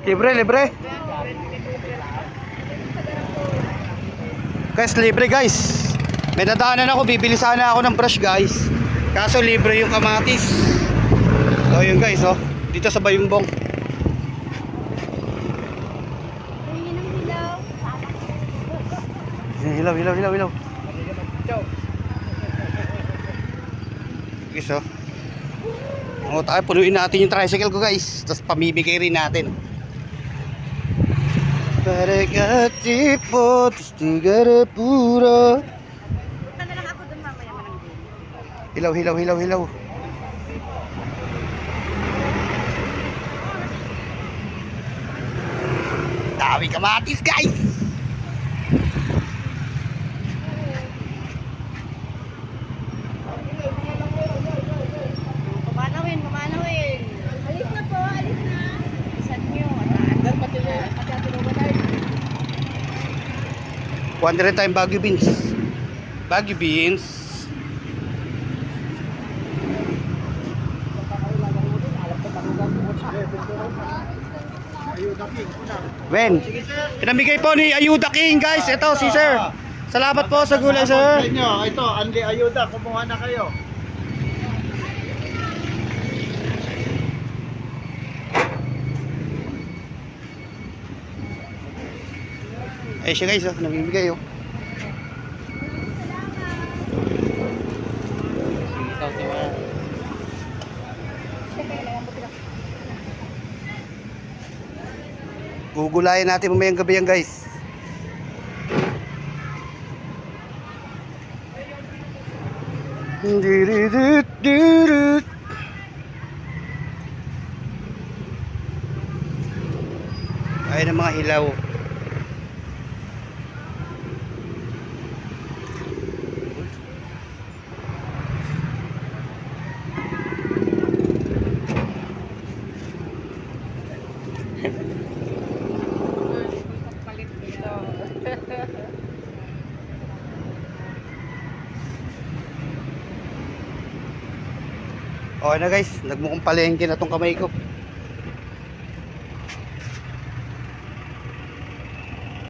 Libre, libre. Guys, libre guys. May nadaanan ako, bibili sana ako ng brush guys. Kaso libre yung kamatis. So yun guys, oh. Dito sa Bayumbong. Hilaw, hilaw, hilaw, hilaw. Guys, oh. O tayo, punuin natin yung tricycle ko guys. Tapos pamimigay rin natin. Para katipo, tigara puro. Punta na lang ako dun mamaya malanggo. Hilaw, hilaw, hilaw, hilaw. Dami kamatis guys. Kumanawin, kumanawin. Alis na po, alis na. Isan nyo. At pati atin umanay. Kuha na rin tayong Baguio beans. Baguio beans. Ben, pinamigay po ni Ayuda King guys. Ito si sir. Salamat po sa gulay sir. Ito, Andy Ayuda, kumuha na kayo. Eh siya guys, oh, namimigay oh. Gugulayan natin mamayang gabi yan guys. Ayun ang mga hilaw. Okay na guys, nagmukhang palengke na tong kamay ko.